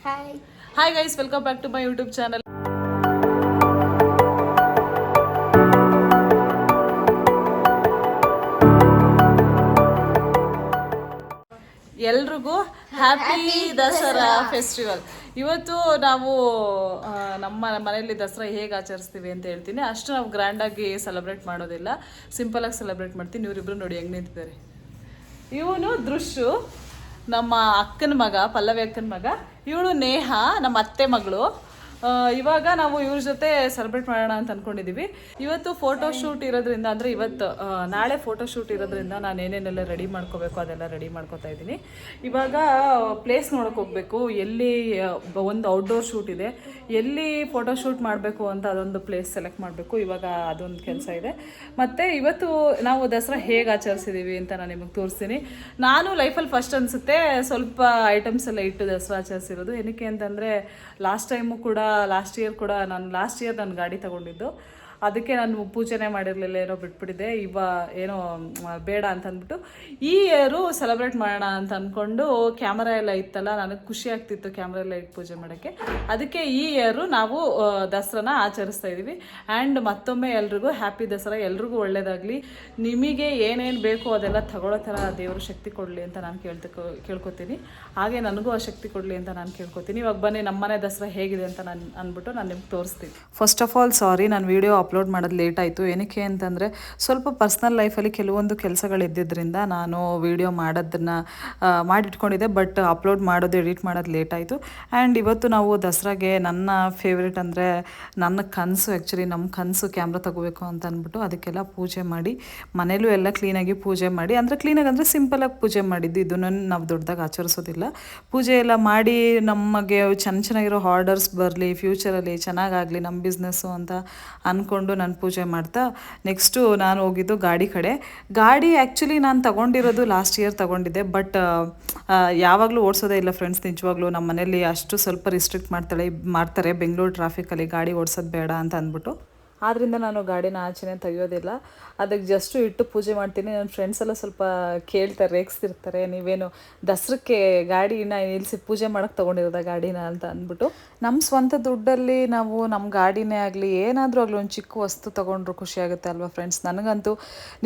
Hi hi guys, welcome back to my YouTube channel. ಎಲ್ರಿಗೂ happy Dasara festival. ಇವತ್ತು ನಾವು ನಮ್ಮ ಮನೆಯಲ್ಲಿ ದಸರಾ ಹೇಗೆ ಆಚರಿಸ್ತೀವಿ ಅಂತ ಹೇಳ್ತೀನಿ. ಅಷ್ಟು ನಾವು ಗ್ರ್ಯಾಂಡಾಗಿ ಸೆಲೆಬ್ರೇಟ್ ಮಾಡೋದಿಲ್ಲ, ಸಿಂಪಲಾಗಿ ಸೆಲೆಬ್ರೇಟ್ ಮಾಡ್ತೀನಿ. ಇವರಿಬ್ರು ನೋಡಿ ಹೆಂಗೆ ನಿಂತಿದ್ದಾರೆ. ಇವನು ದೃಶ್ಯು, ನಮ್ಮ ಅಕ್ಕನ ಮಗ, ಪಲ್ಲವಿ ಅಕ್ಕನ ಮಗ. ಇವಳು ನೇಹ, ನಮ್ಮ ಅತ್ತೆ ಮಗಳು. ಇವಾಗ ನಾವು ಇವ್ರ ಜೊತೆ ಸೆಲೆಬ್ರೇಟ್ ಮಾಡೋಣ ಅಂತ ಅಂದ್ಕೊಂಡಿದ್ದೀವಿ. ಇವತ್ತು ಫೋಟೋ ಶೂಟ್ ಇರೋದ್ರಿಂದ, ಅಂದರೆ ಇವತ್ತು ನಾಳೆ ಫೋಟೋ ಶೂಟ್ ಇರೋದ್ರಿಂದ ನಾನು ಏನೇನೆಲ್ಲ ರೆಡಿ ಮಾಡ್ಕೋಬೇಕು ಅದೆಲ್ಲ ರೆಡಿ ಮಾಡ್ಕೋತಾ ಇದ್ದೀನಿ. ಇವಾಗ ಪ್ಲೇಸ್ ನೋಡೋಕೆ ಹೋಗಬೇಕು. ಎಲ್ಲಿ ಒಂದು ಔಟ್ಡೋರ್ ಶೂಟ್ ಇದೆ, ಎಲ್ಲಿ ಫೋಟೋ ಶೂಟ್ ಮಾಡಬೇಕು ಅಂತ ಅದೊಂದು ಪ್ಲೇಸ್ ಸೆಲೆಕ್ಟ್ ಮಾಡಬೇಕು. ಇವಾಗ ಅದೊಂದು ಕೆಲಸ ಇದೆ. ಮತ್ತು ಇವತ್ತು ನಾವು ದಸರಾ ಹೇಗೆ ಆಚರಿಸಿದ್ದೀವಿ ಅಂತ ನಾನು ನಿಮಗೆ ತೋರಿಸ್ತೀನಿ. ನಾನು ಲೈಫಲ್ಲಿ ಫಸ್ಟ್ ಅನಿಸುತ್ತೆ ಸ್ವಲ್ಪ ಐಟಮ್ಸ್ ಎಲ್ಲ ಇಟ್ಟು ದಸರಾ ಆಚರಿಸಿರೋದು. ಏನಕ್ಕೆ ಅಂತಂದರೆ ಲಾಸ್ಟ್ ಇಯರ್ ಕೂಡ ನಾನು ಗಾಡಿ ತಗೊಂಡಿದ್ದು, ಅದಕ್ಕೆ ನಾನು ಪೂಜೆನೇ ಮಾಡಿರಲಿಲ್ಲ, ಏನೋ ಬಿಟ್ಬಿಟ್ಟಿದ್ದೆ. ಏನೋ ಬೇಡ ಅಂತ ಅಂದ್ಬಿಟ್ಟು ಈ ಇಯರು ಸೆಲೆಬ್ರೇಟ್ ಮಾಡೋಣ ಅಂತ ಅಂದ್ಕೊಂಡು ಕ್ಯಾಮರಾ ಎಲ್ಲ ಇತ್ತಲ್ಲ, ನನಗೆ ಖುಷಿ ಆಗ್ತಿತ್ತು ಕ್ಯಾಮ್ರಾ ಎಲ್ಲ ಇಟ್ಟು ಪೂಜೆ ಮಾಡೋಕ್ಕೆ. ಅದಕ್ಕೆ ಈ ಇಯರು ನಾವು ದಸರಾನ ಆಚರಿಸ್ತಾ ಇದ್ದೀವಿ. ಆ್ಯಂಡ್ ಮತ್ತೊಮ್ಮೆ ಎಲ್ರಿಗೂ ಹ್ಯಾಪಿ ದಸರಾ. ಎಲ್ರಿಗೂ ಒಳ್ಳೆಯದಾಗಲಿ. ನಿಮಗೆ ಏನೇನು ಬೇಕೋ ಅದೆಲ್ಲ ತಗೊಳ್ಳೋ ಥರ ದೇವರು ಶಕ್ತಿ ಕೊಡಲಿ ಅಂತ ನಾನು ಕೇಳ್ಕೊತೀನಿ. ಹಾಗೆ ನನಗೂ ಆ ಶಕ್ತಿ ಕೊಡಲಿ ಅಂತ ನಾನು ಕೇಳ್ಕೊತೀನಿ. ಇವಾಗ ಬನ್ನಿ ನಮ್ಮನೆ ದಸರಾ ಹೇಗಿದೆ ಅಂತ ನಾನು ನಿಮ್ಗೆ ತೋರಿಸ್ತೀನಿ. ಫಸ್ಟ್ ಆಫ್ ಆಲ್ ಸಾರಿ, ನಾನು ವಿಡಿಯೋ ಅಪ್ಲೋಡ್ ಮಾಡೋದು ಲೇಟ್ ಆಯಿತು. ಏನಕ್ಕೆ ಅಂತಂದರೆ ಸ್ವಲ್ಪ ಪರ್ಸ್ನಲ್ ಲೈಫಲ್ಲಿ ಕೆಲವೊಂದು ಕೆಲಸಗಳು ಇದ್ದಿದ್ದರಿಂದ ನಾನು ವಿಡಿಯೋ ಮಾಡೋದನ್ನು ಮಾಡಿಟ್ಕೊಂಡಿದ್ದೆ. ಬಟ್ ಅಪ್ಲೋಡ್ ಮಾಡೋದು, ಎಡಿಟ್ ಮಾಡೋದು ಲೇಟ್ ಆಯಿತು. ಆ್ಯಂಡ್ ಇವತ್ತು ನಾವು ದಸರಾಗೆ ನನ್ನ ಫೇವ್ರೇಟ್ ಅಂದರೆ ನನ್ನ ಕನಸು, ಆ್ಯಕ್ಚುಲಿ ನಮ್ಮ ಕನಸು ಕ್ಯಾಮ್ರಾ ತಗೋಬೇಕು ಅಂತ ಅಂದ್ಬಿಟ್ಟು ಅದಕ್ಕೆಲ್ಲ ಪೂಜೆ ಮಾಡಿ, ಮನೇಲೂ ಎಲ್ಲ ಕ್ಲೀನಾಗಿ ಪೂಜೆ ಮಾಡಿ, ಅಂದರೆ ಕ್ಲೀನಾಗಿ ಅಂದರೆ ಸಿಂಪಲಾಗಿ ಪೂಜೆ ಮಾಡಿದ್ದು. ಇದನ್ನು ನಾವು ದೊಡ್ಡದಾಗಿ ಆಚರಿಸೋದಿಲ್ಲ. ಪೂಜೆ ಎಲ್ಲ ಮಾಡಿ ನಮಗೆ ಚೆನ್ನಾಗಿರೋ ಆರ್ಡರ್ಸ್ ಬರಲಿ, ಫ್ಯೂಚರಲ್ಲಿ ಚೆನ್ನಾಗಾಗಲಿ ನಮ್ಮ ಬಿಸ್ನೆಸ್ಸು ಅಂತ ಅಂದ್ಕೊಂಡು ನಾನು ಪೂಜೆ ಮಾಡ್ತಾ ನೆಕ್ಸ್ಟು ನಾನು ಹೋಗಿದ್ದು ಗಾಡಿ ಕಡೆ. ಗಾಡಿ ಆ್ಯಕ್ಚುಲಿ ನಾನು ತಗೊಂಡಿರೋದು ಲಾಸ್ಟ್ ಇಯರ್ ತಗೊಂಡಿದ್ದೆ. ಬಟ್ ಯಾವಾಗಲೂ ಓಡಿಸೋದೇ ಇಲ್ಲ ಫ್ರೆಂಡ್ಸ್. ನಿಜವಾಗ್ಲೂ ನಮ್ಮ ಮನೇಲಿ ಅಷ್ಟು ಸ್ವಲ್ಪ ರಿಸ್ಟ್ರಿಕ್ಟ್ ಮಾಡ್ತಾರೆ ಬೆಂಗಳೂರು ಟ್ರಾಫಿಕಲ್ಲಿ ಗಾಡಿ ಓಡಿಸೋದು ಬೇಡ ಅಂತ ಅಂದ್ಬಿಟ್ಟು. ಆದ್ದರಿಂದ ನಾನು ಗಾಡಿನ ಆಚೆನೇ ತೆಗಿಯೋದಿಲ್ಲ, ಅದಕ್ಕೆ ಜಸ್ಟು ಇಟ್ಟು ಪೂಜೆ ಮಾಡ್ತೀನಿ. ನನ್ನ ಫ್ರೆಂಡ್ಸ್ ಎಲ್ಲ ಸ್ವಲ್ಪ ಕೇಳ್ತಾರೆ, ರೇಗಿಸ್ತಿರ್ತಾರೆ, ನೀವೇನು ದಸರಕ್ಕೆ ಗಾಡಿನ ನಿಲ್ಲಿಸಿ ಪೂಜೆ ಮಾಡೋಕ್ಕೆ ತೊಗೊಂಡಿರೋದ ಗಾಡಿನ ಅಂತ ಅಂದ್ಬಿಟ್ಟು. ನಮ್ಮ ಸ್ವಂತ ದುಡ್ಡಲ್ಲಿ ನಾವು ನಮ್ಮ ಗಾಡಿನೇ ಆಗಲಿ ಏನಾದರೂ ಆಗಲಿ ಒಂದು ಚಿಕ್ಕ ವಸ್ತು ತೊಗೊಂಡ್ರು ಖುಷಿಯಾಗುತ್ತೆ ಅಲ್ವಾ ಫ್ರೆಂಡ್ಸ್. ನನಗಂತೂ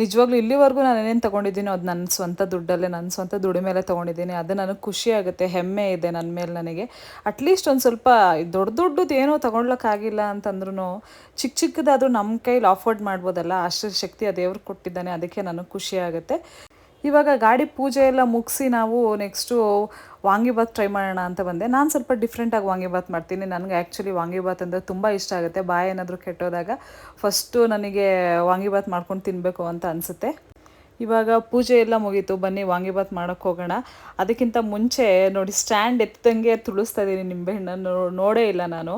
ನಿಜವಾಗ್ಲೂ ಇಲ್ಲಿವರೆಗೂ ನಾನು ಏನೇನು ತೊಗೊಂಡಿದ್ದೀನೋ ಅದು ನನ್ನ ಸ್ವಂತ ದುಡ್ಡಲ್ಲೇ, ನನ್ನ ಸ್ವಂತ ದುಡಿಮೆಲೆ ತೊಗೊಂಡಿದ್ದೀನಿ. ಅದು ನನಗೆ ಖುಷಿಯಾಗುತ್ತೆ, ಹೆಮ್ಮೆ ಇದೆ ನನ್ನ ಮೇಲೆ ನನಗೆ. ಅಟ್ಲೀಸ್ಟ್ ಒಂದು ಸ್ವಲ್ಪ ದೊಡ್ಡದು ಏನೋ ತೊಗೊಳ್ಲಿಕ್ಕಾಗಿಲ್ಲ ಅಂತಂದ್ರೂ ಚಿಕ್ಕದಾದರೂ ನಮ್ಮ ಕೈಲಿ ಅಫೋರ್ಡ್ ಮಾಡ್ಬೋದಲ್ಲ, ಅಷ್ಟು ಶಕ್ತಿ ಆ ದೇವ್ರು ಕೊಟ್ಟಿದ್ದಾನೆ. ಅದಕ್ಕೆ ನನಗೆ ಖುಷಿ ಆಗುತ್ತೆ. ಇವಾಗ ಗಾಡಿ ಪೂಜೆ ಎಲ್ಲ ಮುಗಿಸಿ ನಾವು ನೆಕ್ಸ್ಟು ವಾಂಗಿಬಾತ್ ಟ್ರೈ ಮಾಡೋಣ ಅಂತ ಬಂದೆ. ನಾನು ಸ್ವಲ್ಪ ಡಿಫ್ರೆಂಟಾಗಿ ವಾಂಗಿಬಾತ್ ಮಾಡ್ತೀನಿ. ನನಗೆ ಆ್ಯಕ್ಚುಲಿ ವಾಂಗಿಬಾತ್ ಅಂದರೆ ತುಂಬ ಇಷ್ಟ ಆಗುತ್ತೆ. ಬಾಯಿ ಏನಾದರೂ ಕೆಟ್ಟೋದಾಗ ಫಸ್ಟು ನನಗೆ ವಾಂಗಿಬಾತ್ ಮಾಡ್ಕೊಂಡು ತಿನ್ನಬೇಕು ಅಂತ ಅನಿಸುತ್ತೆ. ಇವಾಗ ಪೂಜೆ ಎಲ್ಲ ಮುಗೀತು, ಬನ್ನಿ ವಾಂಗಿಬಾತ್ ಮಾಡೋಕ್ಕೆ ಹೋಗೋಣ. ಅದಕ್ಕಿಂತ ಮುಂಚೆ ನೋಡಿ, ಸ್ಟ್ಯಾಂಡ್ ಎತ್ತಂಗೆ ತುಳಿಸ್ತಾ ಇದ್ದೀನಿ ನಿಂಬೆಹಣ್ಣನ್ನು. ನೋಡೇ ಇಲ್ಲ ನಾನು,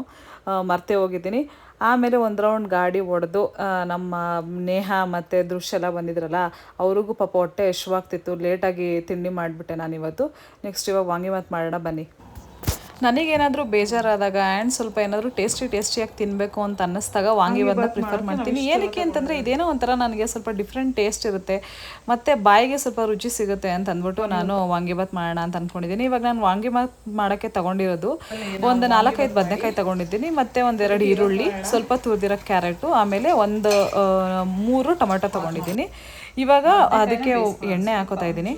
ಮರ್ತೇ ಹೋಗಿದ್ದೀನಿ. ಆಮೇಲೆ ಒಂದು ರೌಂಡ್ ಗಾಡಿ ಹೊಡೆದು ನಮ್ಮ ನೇಹ ಮತ್ತು ದೃಶ್ಯ ಎಲ್ಲ ಬಂದಿದ್ರಲ್ಲ, ಅವ್ರಿಗೂ ಪಾಪ ಹೊಟ್ಟೆ ಹಶ್ವಾಗ್ತಿತ್ತು. ಲೇಟಾಗಿ ತಿಂಡಿ ಮಾಡಿಬಿಟ್ಟೆ ನಾನಿವತ್ತು. ನೆಕ್ಸ್ಟ್ ಇವಾಗ ವಾಂಗಿಬಾತ್ ಮಾಡೋಣ ಬನ್ನಿ. ನನಗೇನಾದರೂ ಬೇಜಾರಾದಾಗ ಆ್ಯಂಡ್ ಸ್ವಲ್ಪ ಏನಾದರೂ ಟೇಸ್ಟಿಯಾಗಿ ತಿನ್ನಬೇಕು ಅಂತ ಅನ್ನಿಸ್ದಾಗ ವಾಂಗಿಬಾತ್ನ ಪ್ರಿಫರ್ ಮಾಡ್ತೀನಿ. ಏನಕ್ಕೆ ಅಂತಂದರೆ ಇದೇನೋ ಒಂಥರ ನನಗೆ ಸ್ವಲ್ಪ ಡಿಫ್ರೆಂಟ್ ಟೇಸ್ಟ್ ಇರುತ್ತೆ, ಮತ್ತು ಬಾಯಿಗೆ ಸ್ವಲ್ಪ ರುಚಿ ಸಿಗುತ್ತೆ ಅಂತ ಅಂದ್ಬಿಟ್ಟು ನಾನು ವಾಂಗಿಬಾತ್ ಮಾಡೋಣ ಅಂತ ಅಂದ್ಕೊಂಡಿದ್ದೀನಿ. ಇವಾಗ ನಾನು ವಾಂಗಿಬಾತ್ ಮಾಡೋಕ್ಕೆ ತೊಗೊಂಡಿರೋದು ಒಂದು 4-5 ಬದನೆಕಾಯಿ ತೊಗೊಂಡಿದ್ದೀನಿ, ಮತ್ತು 1-2 ಈರುಳ್ಳಿ, ಸ್ವಲ್ಪ ತುರಿದಿರೋ ಕ್ಯಾರೆಟು, ಆಮೇಲೆ 3 ಟೊಮೆಟೊ ತೊಗೊಂಡಿದ್ದೀನಿ. ಇವಾಗ ಅದಕ್ಕೆ ಎಣ್ಣೆ ಹಾಕೋತಾ ಇದ್ದೀನಿ.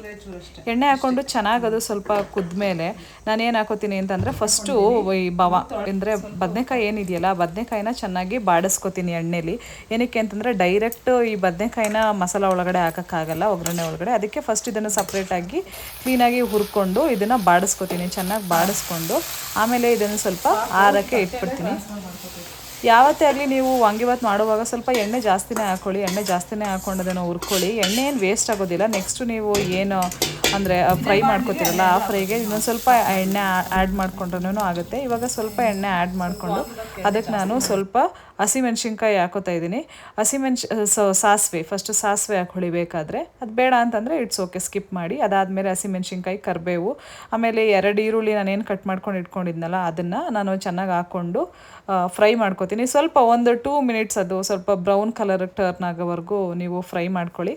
ಎಣ್ಣೆ ಹಾಕ್ಕೊಂಡು ಚೆನ್ನಾಗಿ ಅದು ಸ್ವಲ್ಪ ಕುದ್ಮೇಲೆ ನಾನೇನು ಹಾಕೋತೀನಿ ಅಂತಂದರೆ ಫಸ್ಟು ಈ ಅಂದರೆ ಬದನೆಕಾಯಿ ಏನಿದೆಯಲ್ಲ, ಬದನೆಕಾಯಿನ ಚೆನ್ನಾಗಿ ಬಾಡಿಸ್ಕೊತೀನಿ ಎಣ್ಣೆಲಿ. ಏನಕ್ಕೆ ಅಂತಂದರೆ ಡೈರೆಕ್ಟ್ ಈ ಬದನೆಕಾಯಿನ ಮಸಾಲ ಒಳಗಡೆ ಹಾಕೋಕ್ಕಾಗಲ್ಲ, ಒಗ್ಗರಣೆ ಒಳಗಡೆ. ಅದಕ್ಕೆ ಫಸ್ಟ್ ಇದನ್ನು ಸಪ್ರೇಟಾಗಿ ಕ್ಲೀನಾಗಿ ಹುರ್ಕೊಂಡು ಇದನ್ನು ಬಾಡಿಸ್ಕೊತೀನಿ. ಚೆನ್ನಾಗಿ ಬಾಡಿಸ್ಕೊಂಡು ಆಮೇಲೆ ಇದನ್ನು ಸ್ವಲ್ಪ ಆರಕ್ಕೆ ಇಟ್ಬಿಡ್ತೀನಿ. ಯಾವತ್ತೇ ಆಗಲಿ ನೀವು ವಾಂಗಿಬಾತ್ ಮಾಡುವಾಗ ಸ್ವಲ್ಪ ಎಣ್ಣೆ ಜಾಸ್ತಿನೇ ಹಾಕ್ಕೊಳ್ಳಿ. ಎಣ್ಣೆ ಜಾಸ್ತಿನೇ ಹಾಕ್ಕೊಂಡು ಅದನ್ನು ಹುರ್ಕೊಳ್ಳಿ. ಎಣ್ಣೆ ಏನು ವೇಸ್ಟ್ ಆಗೋದಿಲ್ಲ. ನೆಕ್ಸ್ಟು ನೀವು ಏನು ಅಂದರೆ ಫ್ರೈ ಮಾಡ್ಕೊತೀರಲ್ಲ, ಆ ಫ್ರೈಗೆ ಇನ್ನೊಂದು ಸ್ವಲ್ಪ ಎಣ್ಣೆ ಆ್ಯಡ್ ಮಾಡ್ಕೊಂಡ್ರೂ ಆಗುತ್ತೆ. ಇವಾಗ ಸ್ವಲ್ಪ ಎಣ್ಣೆ ಆ್ಯಡ್ ಮಾಡಿಕೊಂಡು ಅದಕ್ಕೆ ನಾನು ಸ್ವಲ್ಪ ಹಸಿಮೆಣ್ಸಿನ್ಕಾಯಿ ಹಾಕೋತಾ ಇದ್ದೀನಿ. ಸಾಸಿವೆ, ಫಸ್ಟು ಸಾಸಿವೆ ಹಾಕ್ಕೊಳ್ಳಿ ಬೇಕಾದರೆ. ಅದು ಬೇಡ ಅಂತಂದರೆ ಇಟ್ಸ್ ಓಕೆ, ಸ್ಕಿಪ್ ಮಾಡಿ. ಅದಾದಮೇಲೆ ಹಸಿಮೆಣ್ಸಿನ್ಕಾಯಿ, ಕರಿಬೇವು, ಆಮೇಲೆ 2 ಈರುಳ್ಳಿ ನಾನೇನು ಕಟ್ ಮಾಡ್ಕೊಂಡು ಇಟ್ಕೊಂಡಿದ್ನಲ್ಲ ಅದನ್ನು ನಾನು ಚೆನ್ನಾಗಿ ಹಾಕ್ಕೊಂಡು ಫ್ರೈ ಮಾಡ್ಕೊತೀನಿ. ಸ್ವಲ್ಪ 1-2 ಮಿನಿಟ್ಸ್ ಅದು ಸ್ವಲ್ಪ ಬ್ರೌನ್ ಕಲರ್ ಟರ್ನ್ ಆಗೋವರೆಗೂ ನೀವು ಫ್ರೈ ಮಾಡ್ಕೊಳ್ಳಿ.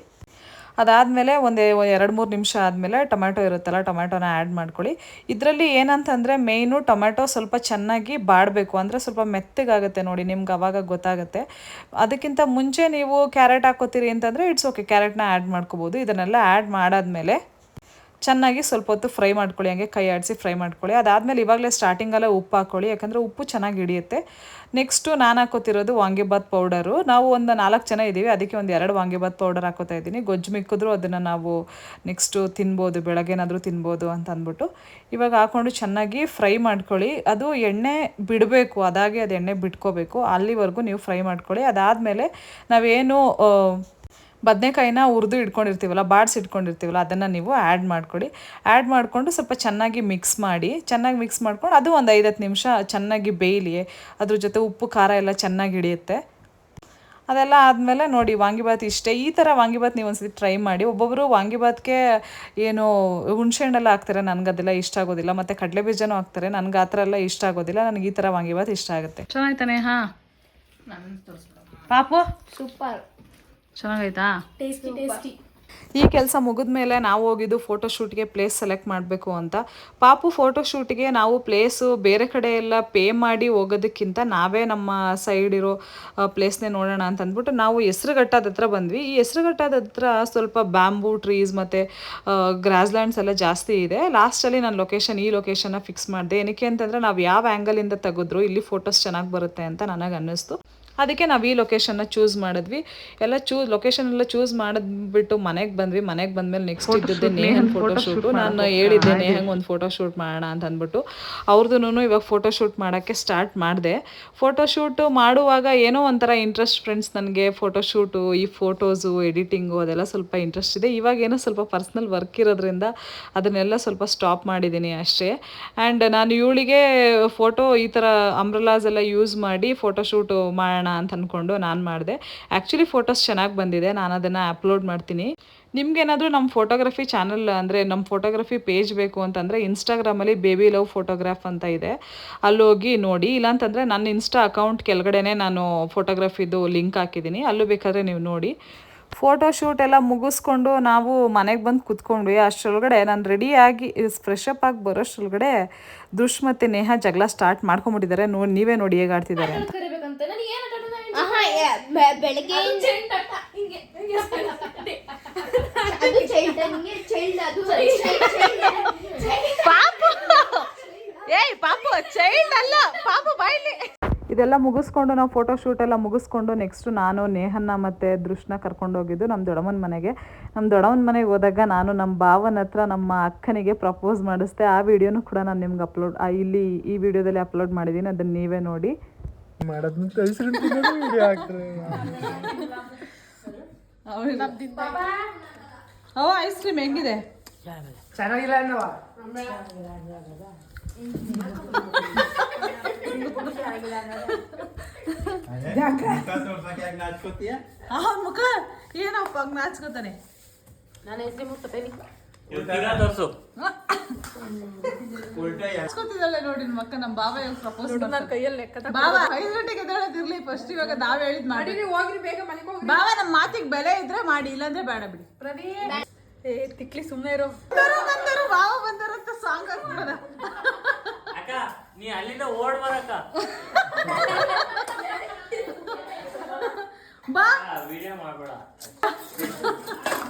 ಅದಾದಮೇಲೆ ಒಂದು 2-3 ನಿಮಿಷ ಆದಮೇಲೆ ಟೊಮ್ಯಾಟೊ ಇರುತ್ತಲ್ಲ ಟೊಮ್ಯಾಟೊನ ಆ್ಯಡ್ ಮಾಡ್ಕೊಳ್ಳಿ. ಇದರಲ್ಲಿ ಏನಂತಂದರೆ ಮೇಯ್ನು ಟೊಮ್ಯಾಟೊ ಸ್ವಲ್ಪ ಚೆನ್ನಾಗಿ ಬಾಡಬೇಕು, ಅಂದರೆ ಸ್ವಲ್ಪ ಮೆತ್ತಗಾಗುತ್ತೆ ನೋಡಿ, ನಿಮ್ಗೆ ಅವಾಗ ಗೊತ್ತಾಗುತ್ತೆ. ಅದಕ್ಕಿಂತ ಮುಂಚೆ ನೀವು ಕ್ಯಾರೆಟ್ ಹಾಕೋತೀರಿ ಅಂತಂದರೆ ಇಟ್ಸ್ ಓಕೆ, ಕ್ಯಾರೆಟ್ನ ಆ್ಯಡ್ ಮಾಡ್ಕೋಬೋದು. ಇದನ್ನೆಲ್ಲ ಆ್ಯಡ್ ಮಾಡಾದ್ಮೇಲೆ ಚೆನ್ನಾಗಿ ಸ್ವಲ್ಪ ಹೊತ್ತು ಫ್ರೈ ಮಾಡ್ಕೊಳ್ಳಿ, ಹಂಗೆ ಕೈ ಆಡಿಸಿ ಫ್ರೈ ಮಾಡ್ಕೊಳ್ಳಿ. ಅದಾದಮೇಲೆ ಇವಾಗಲೇ ಸ್ಟಾರ್ಟಿಂಗಲ್ಲೇ ಉಪ್ಪು ಹಾಕ್ಕೊಳ್ಳಿ, ಯಾಕಂದರೆ ಉಪ್ಪು ಚೆನ್ನಾಗಿ ಹಿಡಿಯುತ್ತೆ. ನೆಕ್ಸ್ಟು ನಾನು ಹಾಕೋತಿರೋದು ವಾಂಗಿಬಾತ್ ಪೌಡರು. ನಾವು ಒಂದು 4 ಜನ ಇದ್ದೀವಿ, ಅದಕ್ಕೆ ಒಂದು 2 ವಾಂಗಿಬಾತ್ ಪೌಡರ್ ಹಾಕೋತಾ ಇದ್ದೀನಿ. ಗೊಜ್ಜು ಮಿಕ್ಕಿದ್ರು ಅದನ್ನು ನಾವು ನೆಕ್ಸ್ಟು ತಿನ್ಬೋದು, ಬೆಳಗ್ಗೆನಾದರೂ ತಿನ್ಬೋದು ಅಂತ ಅಂದ್ಬಿಟ್ಟು ಇವಾಗ ಹಾಕ್ಕೊಂಡು ಚೆನ್ನಾಗಿ ಫ್ರೈ ಮಾಡ್ಕೊಳ್ಳಿ. ಅದು ಎಣ್ಣೆ ಬಿಡಬೇಕು, ಅದಾಗೆ ಅದು ಎಣ್ಣೆ ಬಿಟ್ಕೋಬೇಕು, ಅಲ್ಲಿವರೆಗೂ ನೀವು ಫ್ರೈ ಮಾಡ್ಕೊಳ್ಳಿ. ಅದಾದಮೇಲೆ ನಾವೇನು ಬದನೆಕಾಯಿನ ಹುರಿದು ಇಟ್ಕೊಂಡಿರ್ತೀವಲ್ಲ, ಬಾಡಿಸಿಟ್ಕೊಂಡಿರ್ತೀವಲ್ಲ, ಅದನ್ನು ನೀವು ಆ್ಯಡ್ ಮಾಡ್ಕೊಳ್ಳಿ. ಆ್ಯಡ್ ಮಾಡಿಕೊಂಡು ಸ್ವಲ್ಪ ಚೆನ್ನಾಗಿ ಮಿಕ್ಸ್ ಮಾಡ್ಕೊಂಡು ಅದು ಒಂದು 5-10 ನಿಮಿಷ ಚೆನ್ನಾಗಿ ಬೇಯಲಿ. ಅದ್ರ ಜೊತೆ ಉಪ್ಪು ಖಾರ ಎಲ್ಲ ಚೆನ್ನಾಗಿ ಹಿಡಿಯುತ್ತೆ. ಅದೆಲ್ಲ ಆದಮೇಲೆ ನೋಡಿ, ವಾಂಗಿಬಾತ್ ಇಷ್ಟೇ. ಈ ಥರ ವಾಂಗಿಬಾತ್ ನೀವು ಒಂದ್ಸತಿ ಟ್ರೈ ಮಾಡಿ. ಒಬ್ಬೊಬ್ಬರು ವಾಂಗಿಬಾತ್ಗೆ ಏನು ಹುಣ್ಸೆಹಣ್ಣೆಲ್ಲ ಹಾಕ್ತಾರೆ, ನನಗೆ ಅದೆಲ್ಲ ಇಷ್ಟ ಆಗೋದಿಲ್ಲ. ಮತ್ತು ಕಡಲೆ ಬೀಜನೂ ಹಾಕ್ತಾರೆ, ನನಗೆ ಆ ಥರ ಎಲ್ಲ ಇಷ್ಟ ಆಗೋದಿಲ್ಲ. ನನಗೆ ಈ ಥರ ವಾಂಗಿಬಾತ್ ಇಷ್ಟ ಆಗುತ್ತೆ. ಚೆನ್ನಾಯ್ತಾನೆ? ಹಾಂ ಪಾಪು ಸೂಪರ್, ಚೆನ್ನಾಗೈತಾ? ಟೇಸ್ಟಿ. ಈ ಕೆಲಸ ಮುಗಿದ್ಮೇಲೆ ನಾವು ಹೋಗಿದ್ದು ಫೋಟೋಶೂಟ್ಗೆ ಪ್ಲೇಸ್ ಸೆಲೆಕ್ಟ್ ಮಾಡಬೇಕು ಅಂತ. ಪಾಪು ಫೋಟೋಶೂಟ್ಗೆ ನಾವು ಪ್ಲೇಸು ಬೇರೆ ಕಡೆ ಎಲ್ಲ ಪೇ ಮಾಡಿ ಹೋಗೋದಕ್ಕಿಂತ ನಾವೇ ನಮ್ಮ ಸೈಡ್ ಇರೋ ಪ್ಲೇಸ್ನೇ ನೋಡೋಣ ಅಂತ ಅಂದ್ಬಿಟ್ಟು ನಾವು ಹೆಸ್ರುಘಟ್ಟದ ಹತ್ರ ಬಂದ್ವಿ. ಈ ಹೆಸ್ರುಘಟ್ಟದ ಹತ್ರ ಸ್ವಲ್ಪ ಬ್ಯಾಂಬೂ ಟ್ರೀಸ್ ಮತ್ತು ಗ್ರಾಸ್ಲ್ಯಾಂಡ್ಸ್ ಎಲ್ಲ ಜಾಸ್ತಿ ಇದೆ. ಲಾಸ್ಟಲ್ಲಿ ನಾನು ಈ ಲೊಕೇಶನ್ನ ಫಿಕ್ಸ್ ಮಾಡಿದೆ. ಏನಕ್ಕೆ ಅಂತಂದರೆ ನಾವು ಯಾವ ಆ್ಯಂಗಲಿಂದ ತೆಗೆದ್ರು ಇಲ್ಲಿ ಫೋಟೋಸ್ ಚೆನ್ನಾಗಿ ಬರುತ್ತೆ ಅಂತ ನನಗೆ ಅನ್ನಿಸ್ತು. ಅದಕ್ಕೆ ನಾವು ಈ ಲೊಕೇಶನ್ನ ಚೂಸ್ ಮಾಡಿದ್ವಿ. ಲೊಕೇಶನ್ ಎಲ್ಲ ಚೂಸ್ ಮಾಡಿದ್ಬಿಟ್ಟು ಮನೆಗೆ ಬಂದಮೇಲೆ ನೆಕ್ಸ್ಟ್ ಇದ್ದದ್ದೇ ನೇಹನ್ ಫೋಟೋಶೂಟು. ನಾನು ಹೇಳಿದ್ದೆ ನೇಹಂಗೆ ಒಂದು ಫೋಟೋಶೂಟ್ ಮಾಡೋಣ ಅಂತ ಅಂದ್ಬಿಟ್ಟು. ಅವ್ರದ್ದು ಇವಾಗ ಫೋಟೋಶೂಟ್ ಮಾಡೋಕ್ಕೆ ಸ್ಟಾರ್ಟ್ ಮಾಡಿದೆ. ಫೋಟೋಶೂಟು ಮಾಡುವಾಗ ಏನೋ ಒಂಥರ ಇಂಟ್ರೆಸ್ಟ್ ಫ್ರೆಂಡ್ಸ್, ನನಗೆ ಫೋಟೋಶೂಟು, ಈ ಫೋಟೋಸು, ಎಡಿಟಿಂಗು ಅದೆಲ್ಲ ಸ್ವಲ್ಪ ಇಂಟ್ರೆಸ್ಟ್ ಇದೆ. ಇವಾಗೇನೋ ಸ್ವಲ್ಪ ಪರ್ಸ್ನಲ್ ವರ್ಕ್ ಇರೋದ್ರಿಂದ ಅದನ್ನೆಲ್ಲ ಸ್ವಲ್ಪ ಸ್ಟಾಪ್ ಮಾಡಿದ್ದೀನಿ ಅಷ್ಟೇ. ಆ್ಯಂಡ್ ನಾನು ಇವಳಿಗೆ ಫೋಟೋ ಈ ಥರ ಅಂಬ್ರೆಲಾಸ್ ಎಲ್ಲ ಯೂಸ್ ಮಾಡಿ ಫೋಟೋಶೂಟು ಮಾಡೋಣ ಅಂತ ಅಂದ್ಕೊಂಡು ನಾನು ಮಾಡಿದೆ. ಆ್ಯಕ್ಚುಲಿ ಫೋಟೋಸ್ ಚೆನ್ನಾಗಿ ಬಂದಿದೆ, ನಾನು ಅದನ್ನು ಅಪ್ಲೋಡ್ ಮಾಡ್ತೀನಿ. ನಿಮ್ಗೇನಾದರೂ ನಮ್ಮ ಫೋಟೋಗ್ರಫಿ ಚಾನಲ್ ಅಂದರೆ ನಮ್ಮ ಫೋಟೋಗ್ರಫಿ ಪೇಜ್ ಬೇಕು ಅಂತಂದರೆ ಇನ್ಸ್ಟಾಗ್ರಾಮಲ್ಲಿ ಬೇಬಿ ಲವ್ ಫೋಟೋಗ್ರಾಫ್ ಅಂತ ಇದೆ, ಅಲ್ಲೋಗಿ ನೋಡಿ. ಇಲ್ಲಾಂತಂದರೆ ನನ್ನ ಇನ್ಸ್ಟಾ ಅಕೌಂಟ್ ಕೆಳಗಡೆನೇ ನಾನು ಫೋಟೋಗ್ರಫಿದು ಲಿಂಕ್ ಹಾಕಿದ್ದೀನಿ, ಅಲ್ಲೂ ಬೇಕಾದರೆ ನೀವು ನೋಡಿ. ಫೋಟೋಶೂಟ್ ಎಲ್ಲ ಮುಗಿಸ್ಕೊಂಡು ನಾವು ಮನೆಗೆ ಬಂದು ಕೂತ್ಕೊಂಡ್ವಿ. ಅಷ್ಟರೊಳಗಡೆ ನಾನು ರೆಡಿಯಾಗಿ ಫ್ರೆಶ್ ಅಪ್ ಆಗಿ ಬರೋಷ್ಟರೊಳಗಡೆ ದುಷ್ ಮತ್ತು ನೇಹ ಜಗಳ ಸ್ಟಾರ್ಟ್ ಮಾಡ್ಕೊಂಬಿಟ್ಟಿದ್ದಾರೆ. ನೀವೇ ನೋಡಿ ಹೇಗೆ ಆಡ್ತಿದ್ದಾರೆ ಅಂತ. ಬೆಳಗ್ಗೆ ಪಾಪು ಚೈಲ್ಡ್ ಅಲ್ಲ, ಪಾಪು ಬಾಯ್ಲಿ. ಇದೆಲ್ಲ ಮುಗಿಸ್ಕೊಂಡು ನಾವು ಫೋಟೋಶೂಟ್ ಎಲ್ಲ ಮುಗಿಸ್ಕೊಂಡು ನೆಕ್ಸ್ಟು ನಾನು ನೇಹನ್ನ ಮತ್ತು ದೃಶ್ನ ಕರ್ಕೊಂಡೋಗಿದ್ದು ನಮ್ಮ ದೊಡ್ಡಮ್ಮನ ಮನೆಗೆ. ನಮ್ಮ ದೊಡ್ಡಮ್ಮನ ಮನೆಗೆ ಹೋದಾಗ ನಾನು ನಮ್ಮ ಭಾವನ ಹತ್ರ ನಮ್ಮ ಅಕ್ಕನಿಗೆ ಪ್ರಪೋಸ್ ಮಾಡಿಸ್ದೆ. ಆ ವಿಡಿಯೋನು ಕೂಡ ನಾನು ನಿಮ್ಗೆ ಇಲ್ಲಿ ಈ ವಿಡಿಯೋದಲ್ಲಿ ಅಪ್ಲೋಡ್ ಮಾಡಿದ್ದೀನಿ, ಅದನ್ನು ನೀವೇ ನೋಡಿ. ಐಸ್ ಕ್ರೀಮ್ ಹೆಂಗಿದೆ? ಚೆನ್ನಾಗಿಲ್ಲ ಅನ್ನವ. ಮುಖ ಏನಪ್ಪ ಹಂಗ ನಾಚ್ಕೋತಾನೆ. ನಾನು ಹೆಸರು ಮುಟ್ಟಬೇಡಿ ನೋಡಿ ಮಕ್ಕ. ನಮ್ಮ ಬಾವ ಪ್ರಪೋಸ್ ಕೈಯಲ್ಲಿ ಬಾವ 5 ಗಂಟೆಗೆ ಎದ್ದೇಳೋದಿರ್ಲಿ ಫಸ್ಟ್. ಇವಾಗ ನಾವ್ ಹೇಳಿದ್ ಮಾಡಿ ಹೋಗ್ರಿ, ಬೇಗ ಮನೆಗೆ ಹೋಗ್ರಿ ಬಾವ. ನಮ್ಮ ಮಾತಿಗೆ ಬೆಲೆ ಇದ್ರೆ ಮಾಡಿ, ಇಲ್ಲಾಂದ್ರೆ ಬೇಡ ಬಿಡಿ. ತಿಕ್ಲಿ ಸುಮ್ಮನೆ ಇರೋ. ಬಂದರು ಬಾವ ಬಂದರಂತ ಸಾಂಗ್ ಹಾಕ್ಬಿಡೋಣ. ನೀ ಅಲ್ಲಿಂದ ಓಡ್ ಬರಕ್ಕ ಬಾ, ವಿಡಿಯೋ ಮಾಡ್ಬೇಡ.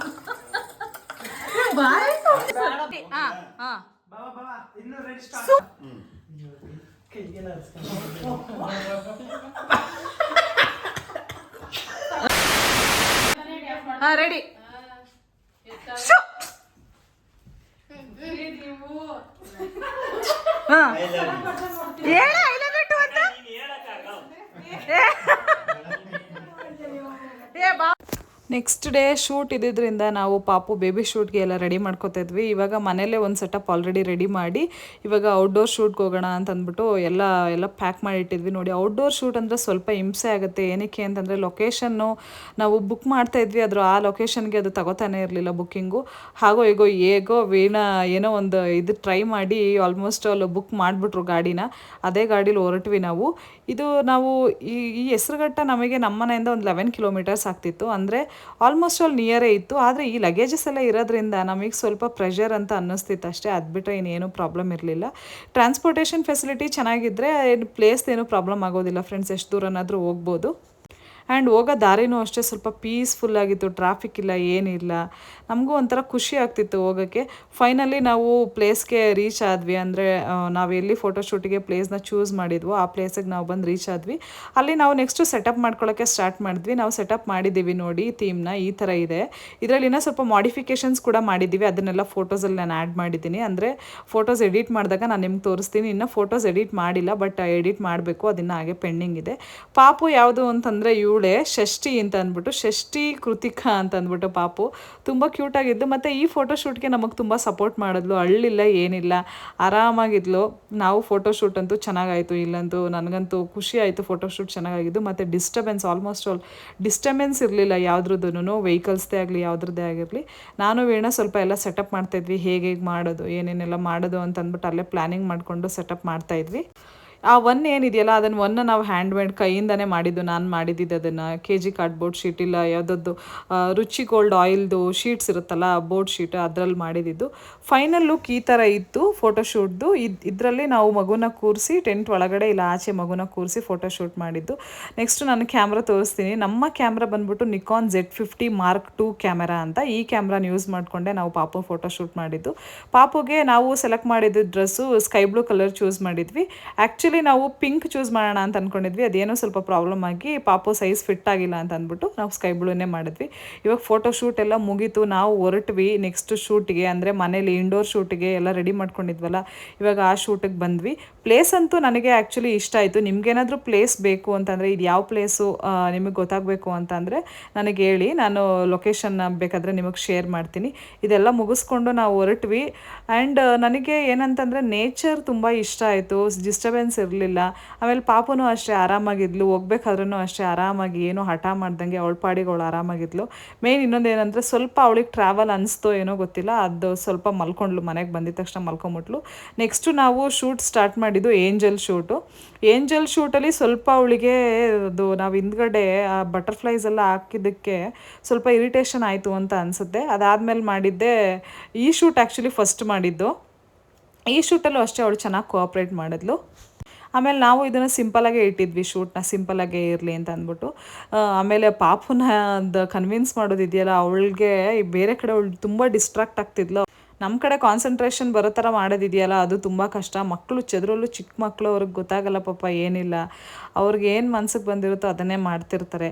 ಬಾಯ್. ರೆಡಿ. ನೆಕ್ಸ್ಟ್ ಡೇ ಶೂಟ್ ಇದ್ದಿದ್ದರಿಂದ ನಾವು ಪಾಪು ಬೇಬಿ ಶೂಟ್ಗೆ ಎಲ್ಲ ರೆಡಿ ಮಾಡ್ಕೋತಾ ಇದ್ವಿ. ಇವಾಗ ಮನೇಲೇ ಒಂದು ಸೆಟಪ್ ಆಲ್ರೆಡಿ ರೆಡಿ ಮಾಡಿ ಇವಾಗ ಔಟ್ಡೋರ್ ಶೂಟ್ಗೆ ಹೋಗೋಣ ಅಂತ ಅಂದ್ಬಿಟ್ಟು ಎಲ್ಲ ಪ್ಯಾಕ್ ಮಾಡಿ ಇಟ್ಟಿದ್ವಿ. ನೋಡಿ, ಔಟ್ಡೋರ್ ಶೂಟ್ ಅಂದರೆ ಸ್ವಲ್ಪ ಹಿಂಸೆ ಆಗುತ್ತೆ. ಏನಕ್ಕೆ ಅಂತಂದರೆ ಲೊಕೇಶನ್ನು ನಾವು ಬುಕ್ ಮಾಡ್ತಾ ಇದ್ವಿ, ಆದರೂ ಆ ಲೊಕೇಶನ್ಗೆ ಅದು ತಗೋತಾನೆ ಇರಲಿಲ್ಲ ಬುಕ್ಕಿಂಗು. ಹೇಗೋ ವೀಣಾ ಏನೋ ಒಂದು ಇದು ಟ್ರೈ ಮಾಡಿ ಆಲ್ಮೋಸ್ಟ್ ಅಲ್ಲಿ ಬುಕ್ ಮಾಡಿಬಿಟ್ರು ಗಾಡಿನ. ಅದೇ ಗಾಡೀಲಿ ಹೊರಟ್ವಿ ನಾವು. ನಾವು ಈ ಹೆಸರುಘಟ್ಟ ನಮಗೆ ನಮ್ಮ ಮನೆಯಿಂದ ಒಂದು 11 ಕಿಲೋಮೀಟರ್ಸ್ ಆಗ್ತಿತ್ತು. ಅಂದರೆ ಆಲ್ಮೋಸ್ಟ್ ಆಲ್ ನಿಯರೇ ಇತ್ತು. ಆದರೆ ಈ ಲಗೇಜಸ್ ಎಲ್ಲ ಇರೋದ್ರಿಂದ ನಮಗೆ ಸ್ವಲ್ಪ ಪ್ರೆಷರ್ ಅಂತ ಅನ್ನಿಸ್ತಿತ್ತು ಅಷ್ಟೇ. ಅದು ಬಿಟ್ಟರೆ ಇನ್ನೇನು ಪ್ರಾಬ್ಲಮ್ ಇರಲಿಲ್ಲ. ಟ್ರಾನ್ಸ್ಪೋರ್ಟೇಷನ್ ಫೆಸಿಲಿಟಿ ಚೆನ್ನಾಗಿದ್ದರೆ ಪ್ಲೇಸ್ ಏನು ಪ್ರಾಬ್ಲಮ್ ಆಗೋದಿಲ್ಲ ಫ್ರೆಂಡ್ಸ್, ಎಷ್ಟು ದೂರನಾದರೂ ಹೋಗ್ಬೋದು. ಆ್ಯಂಡ್ ಹೋಗೋ ದಾರಿನೂ ಅಷ್ಟೇ ಸ್ವಲ್ಪ ಪೀಸ್ಫುಲ್ಲಾಗಿತ್ತು, ಟ್ರಾಫಿಕ್ ಇಲ್ಲ ಏನಿಲ್ಲ. ನಮಗೂ ಒಂಥರ ಖುಷಿ ಆಗ್ತಿತ್ತು ಹೋಗೋಕ್ಕೆ. ಫೈನಲಿ ನಾವು ಪ್ಲೇಸ್ಗೆ ರೀಚ್ ಆದ್ವಿ. ಅಂದರೆ ನಾವು ಎಲ್ಲಿ ಫೋಟೋಶೂಟಿಗೆ ಪ್ಲೇಸ್ನ ಚೂಸ್ ಮಾಡಿದ್ವೋ ಆ ಪ್ಲೇಸಿಗೆ ನಾವು ಬಂದು ರೀಚ್ ಆದ್ವಿ. ಅಲ್ಲಿ ನಾವು ನೆಕ್ಸ್ಟು ಸೆಟಪ್ ಮಾಡ್ಕೊಳ್ಳೋಕ್ಕೆ ಸ್ಟಾರ್ಟ್ ಮಾಡಿದ್ವಿ. ನಾವು ಸೆಟಪ್ ಮಾಡಿದ್ದೀವಿ ನೋಡಿ ಥೀಮ್ನ, ಈ ಥರ ಇದೆ. ಇದರಲ್ಲಿನ ಸ್ವಲ್ಪ ಮಾಡಿಫಿಕೇಷನ್ಸ್ ಕೂಡ ಮಾಡಿದ್ದೀವಿ, ಅದನ್ನೆಲ್ಲ ಫೋಟೋಸಲ್ಲಿ ನಾನು ಆ್ಯಡ್ ಮಾಡಿದ್ದೀನಿ. ಅಂದರೆ ಫೋಟೋಸ್ ಎಡಿಟ್ ಮಾಡಿದಾಗ ನಾನು ನಿಮ್ಗೆ ತೋರಿಸ್ತೀನಿ. ಇನ್ನು ಫೋಟೋಸ್ ಎಡಿಟ್ ಮಾಡಿಲ್ಲ, ಬಟ್ ಎಡಿಟ್ ಮಾಡಬೇಕು, ಅದನ್ನು ಹಾಗೆ ಪೆಂಡಿಂಗ್ ಇದೆ. ಪಾಪು ಯಾವುದು ಅಂತಂದರೆ ಇವಳೇ ಷಷ್ಠಿ ಅಂತ ಅಂದ್ಬಿಟ್ಟು, ಷಷ್ಠಿ ಕೃತಿಕಾ ಅಂತ ಅಂದ್ಬಿಟ್ಟು ಪಾಪು ತುಂಬ ಕ್ಯೂಟಾಗಿದ್ದು. ಮತ್ತು ಈ ಫೋಟೋಶೂಟ್ಗೆ ನಮಗೆ ತುಂಬ ಸಪೋರ್ಟ್ ಮಾಡಿದ್ಲು, ಅಳ್ಳಿಲ್ಲ ಏನಿಲ್ಲ, ಆರಾಮಾಗಿದ್ಲು. ನಾವು ಫೋಟೋಶೂಟ್ ಅಂತೂ ಚೆನ್ನಾಗಾಯಿತು, ಇಲ್ಲಂತೂ ನನಗಂತೂ ಖುಷಿ ಆಯಿತು ಫೋಟೋಶೂಟ್ ಚೆನ್ನಾಗಾಗಿದ್ದು. ಮತ್ತು ಡಿಸ್ಟರ್ಬೆನ್ಸ್ ಆಲ್ಮೋಸ್ಟ್ ಆಲ್ ಡಿಸ್ಟರ್ಬೆನ್ಸ್ ಇರಲಿಲ್ಲ ಯಾವುದ್ರದ್ದು, ವೆಹಿಕಲ್ಸ್ದೇ ಆಗಲಿ ಯಾವುದ್ರದ್ದೇ ಆಗಿರಲಿ. ನಾನು ವೀಣಾ ಸ್ವಲ್ಪ ಎಲ್ಲ ಸೆಟಪ್ ಮಾಡ್ತಾಯಿದ್ವಿ, ಹೇಗೆ ಮಾಡೋದು ಏನೇನೆಲ್ಲ ಮಾಡೋದು ಅಂತ ಅಂದ್ಬಿಟ್ಟು ಅಲ್ಲೇ ಪ್ಲ್ಯಾನಿಂಗ್ ಮಾಡಿಕೊಂಡು ಸೆಟಪ್ ಮಾಡ್ತಾಯಿದ್ವಿ. ಆ ಒನ್ ಏನಿದೆಯಲ್ಲ ಅದನ್ನು ನಾವು ಹ್ಯಾಂಡ್ ಮೇಡ್ ಕೈಯಿಂದನೇ ಮಾಡಿದ್ದು. ನಾನು ಮಾಡಿದ್ದಿದ್ದು ಅದನ್ನು KG ಕಾರ್ಡ್ಬೋರ್ಡ್ ಶೀಟ್, ಇಲ್ಲ ಯಾವುದದ್ದು ರುಚಿ ಗೋಲ್ಡ್ ಆಯಿಲ್ದು ಶೀಟ್ಸ್ ಇರುತ್ತಲ್ಲ ಬೋರ್ಡ್ ಶೀಟ್, ಅದರಲ್ಲಿ ಮಾಡಿದ್ದು. ಫೈನಲ್ ಲುಕ್ ಈ ಥರ ಇತ್ತು ಫೋಟೋಶೂಟ್ದು. ಇದರಲ್ಲಿ ನಾವು ಮಗುನ ಕೂರಿಸಿ ಟೆಂಟ್ ಒಳಗಡೆ ಇಲ್ಲ ಆಚೆ ಮಗುನ ಕೂರಿಸಿ ಫೋಟೋಶೂಟ್ ಮಾಡಿದ್ದು. ನೆಕ್ಸ್ಟು ನಾನು ಕ್ಯಾಮ್ರಾ ತೋರಿಸ್ತೀನಿ. ನಮ್ಮ ಕ್ಯಾಮ್ರಾ ಬಂದ್ಬಿಟ್ಟು Nikon Z50 Mark II camera ಅಂತ. ಈ ಕ್ಯಾಮ್ರಾನ ಯೂಸ್ ಮಾಡಿಕೊಂಡೆ ನಾವು ಪಾಪು ಫೋಟೋಶೂಟ್ ಮಾಡಿದ್ದು. ಪಾಪುಗೆ ನಾವು ಸೆಲೆಕ್ಟ್ ಮಾಡಿದ್ದು dress sky blue colour choose ಮಾಡಿದ್ವಿ. ಆ್ಯಕ್ಚುಲಿ ನಾವು ಪಿಂಕ್ ಚೂಸ್ ಮಾಡೋಣ ಅಂತ ಅಂದ್ಕೊಂಡಿದ್ವಿ, ಅದೇನೋ ಸ್ವಲ್ಪ ಪ್ರಾಬ್ಲಮ್ ಆಗಿ ಪಾಪು ಸೈಜ್ ಫಿಟ್ ಆಗಿಲ್ಲ ಅಂತ ಅಂದ್ಬಿಟ್ಟು ನಾವು ಸ್ಕೈ ಬ್ಲೂನೇ ಮಾಡಿದ್ವಿ. ಇವಾಗ ಫೋಟೋಶೂಟ್ ಎಲ್ಲ ಮುಗೀತು, ನಾವು ಹೊರಟ್ವಿ ನೆಕ್ಸ್ಟ್ ಶೂಟಿಗೆ. ಅಂದರೆ ಮನೇಲಿ ಇಂಡೋರ್ ಶೂಟಿಗೆ ಎಲ್ಲ ರೆಡಿ ಮಾಡ್ಕೊಂಡಿದ್ವಲ್ಲ, ಇವಾಗ ಆ ಶೂಟಿಗೆ ಬಂದ್ವಿ. ಪ್ಲೇಸ್ ಅಂತೂ ನನಗೆ ಆ್ಯಕ್ಚುಲಿ ಇಷ್ಟ ಆಯಿತು. ನಿಮ್ಗೇನಾದರೂ ಪ್ಲೇಸ್ ಬೇಕು ಅಂತಂದರೆ, ಇದು ಯಾವ ಪ್ಲೇಸು ನಿಮಗೆ ಗೊತ್ತಾಗಬೇಕು ಅಂತಂದರೆ ನನಗೆ ಹೇಳಿ, ನಾನು ಲೊಕೇಶನ್ನ ಬೇಕಾದರೆ ನಿಮಗೆ ಶೇರ್ ಮಾಡ್ತೀನಿ. ಇದೆಲ್ಲ ಮುಗಿಸ್ಕೊಂಡು ನಾವು ಹೊರಟ್ವಿ. ಆ್ಯಂಡ್ ನನಗೆ ಏನಂತಂದರೆ ನೇಚರ್ ತುಂಬ ಇಷ್ಟ ಆಯಿತು, ಡಿಸ್ಟರ್ಬೆನ್ಸ್ ಇರಲಿಲ್ಲ. ಆಮೇಲೆ ಪಾಪುನೂ ಅಷ್ಟೇ ಆರಾಮಾಗಿದ್ಲು, ಹೋಗ್ಬೇಕಾದ್ರೂ ಅಷ್ಟೇ ಆರಾಮಾಗಿ ಏನೋ ಹಠ ಮಾಡ್ದಂಗೆ ಅವಳ ಪಾಡಿಗೆ ಅವಳು ಆರಾಮಾಗಿದ್ಲು. ಮೇನ್ ಇನ್ನೊಂದು ಏನಂದರೆ ಸ್ವಲ್ಪ ಅವಳಿಗೆ ಟ್ರಾವೆಲ್ ಅನಿಸ್ತೋ ಏನೋ ಗೊತ್ತಿಲ್ಲ, ಅದು ಸ್ವಲ್ಪ ಮಲ್ಕೊಂಡ್ಲು, ಮನೆಗೆ ಬಂದಿದ ತಕ್ಷಣ ಮಲ್ಕೊಂಬಿಟ್ಲು. ನೆಕ್ಸ್ಟು ನಾವು ಶೂಟ್ ಸ್ಟಾರ್ಟ್ ಮಾಡಿದ್ದು ಏಂಜಲ್ ಶೂಟು. ಏಂಜಲ್ ಶೂಟಲ್ಲಿ ಸ್ವಲ್ಪ ಅವಳಿಗೆ ಅದು ನಾವು ಹಿಂದ್ಗಡೆ ಆ ಬಟರ್ಫ್ಲೈಸ್ ಎಲ್ಲ ಹಾಕಿದ್ದಕ್ಕೆ ಸ್ವಲ್ಪ ಇರಿಟೇಷನ್ ಆಯಿತು ಅಂತ ಅನಿಸುತ್ತೆ. ಅದಾದಮೇಲೆ ಮಾಡಿದ್ದೆ ಈ ಶೂಟ್, ಆ್ಯಕ್ಚುಲಿ ಫಸ್ಟ್ ಮಾಡಿದ್ದು. ಈ ಶೂಟಲ್ಲೂ ಅಷ್ಟೇ ಅವಳು ಚೆನ್ನಾಗಿ ಕೋಆಪ್ರೇಟ್ ಮಾಡಿದ್ಲು. ಆಮೇಲೆ ನಾವು ಇದನ್ನು ಸಿಂಪಲಾಗೇ ಇಟ್ಟಿದ್ವಿ, ಶೂಟ್ನ ಸಿಂಪಲಾಗೇ ಇರಲಿ ಅಂತ ಅಂದ್ಬಿಟ್ಟು. ಆಮೇಲೆ ಪಾಪುನ ಕನ್ವಿನ್ಸ್ ಮಾಡೋದಿದೆಯಲ್ಲ, ಅವಳಿಗೆ ಬೇರೆ ಕಡೆ ಅವಳು ತುಂಬ ಡಿಸ್ಟ್ರಾಕ್ಟ್ ಆಗ್ತಿದ್ಲು. ನಮ್ಮ ಕಡೆ ಕಾನ್ಸಂಟ್ರೇಷನ್ ಬರೋ ಥರ ಮಾಡೋದಿದೆಯಲ್ಲ ಅದು ತುಂಬ ಕಷ್ಟ. ಮಕ್ಕಳು ಚದರಲ್ಲೂ ಚಿಕ್ಕ ಮಕ್ಕಳು, ಅವ್ರಿಗೆ ಗೊತ್ತಾಗಲ್ಲ ಪಾಪ ಏನಿಲ್ಲ, ಅವ್ರಿಗೆ ಏನು ಮನ್ಸಿಗೆ ಬಂದಿರುತ್ತೋ ಅದನ್ನೇ ಮಾಡ್ತಿರ್ತಾರೆ.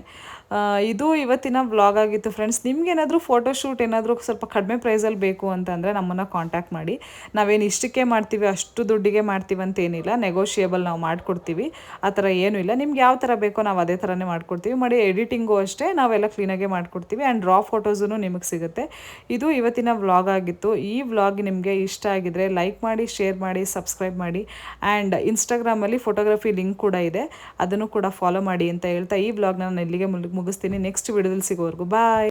ಇದು ಇವತ್ತಿನ ವ್ಲಾಗ್ ಆಗಿತ್ತು ಫ್ರೆಂಡ್ಸ್. ನಿಮ್ಗೇನಾದರೂ ಫೋಟೋಶೂಟ್ ಏನಾದರೂ ಸ್ವಲ್ಪ ಕಡಿಮೆ ಪ್ರೈಸಲ್ಲಿ ಬೇಕು ಅಂತಂದರೆ ನಮ್ಮನ್ನು ಕಾಂಟ್ಯಾಕ್ಟ್ ಮಾಡಿ. ನಾವೇನು ಇಷ್ಟಕ್ಕೆ ಮಾಡ್ತೀವಿ ಅಷ್ಟು ದುಡ್ಡಿಗೆ ಮಾಡ್ತೀವಿ ಅಂತೇನಿಲ್ಲ, ನೆಗೋಷಿಯೇಬಲ್ ನಾವು ಮಾಡಿಕೊಡ್ತೀವಿ, ಆ ಥರ ಏನೂ ಇಲ್ಲ. ನಿಮ್ಗೆ ಯಾವ ಥರ ಬೇಕೋ ನಾವು ಅದೇ ಥರನೇ ಮಾಡಿಕೊಡ್ತೀವಿ. ಮಾಡಿ ಎಡಿಟಿಂಗು ಅಷ್ಟೇ ನಾವೆಲ್ಲ ಕ್ಲೀನಾಗೆ ಮಾಡಿಕೊಡ್ತೀವಿ. ಆ್ಯಂಡ್ ರಾ ಫೋಟೋಸೂ ನಿಮಗೆ ಸಿಗುತ್ತೆ. ಇದು ಇವತ್ತಿನ ವ್ಲಾಗ್ ಆಗಿತ್ತು. ಈ ವ್ಲಾಗ್ ನಿಮಗೆ ಇಷ್ಟ ಆಗಿದ್ರೆ ಲೈಕ್ ಮಾಡಿ, ಶೇರ್ ಮಾಡಿ, ಸಬ್ಸ್ಕ್ರೈಬ್ ಮಾಡಿ. ಆ್ಯಂಡ್ ಇನ್ಸ್ಟಾಗ್ರಾಮಲ್ಲಿ ಫೋಟೋಗ್ರಫಿ ಲಿಂಕ್ ಕೂಡ ಇದೆ, ಅದನ್ನು ಕೂಡ ಫಾಲೋ ಮಾಡಿ ಅಂತ ಹೇಳ್ತಾ ಈ ವ್ಲಾಗ್ನ ನಾನು ಇಲ್ಲಿಗೆ ಮುಗಿಸ್ತೀನಿ. ನೆಕ್ಸ್ಟ್ ವಿಡಿಯೋದಲ್ಲಿ ಸಿಗೋವರೆಗೂ ಬಾಯ್.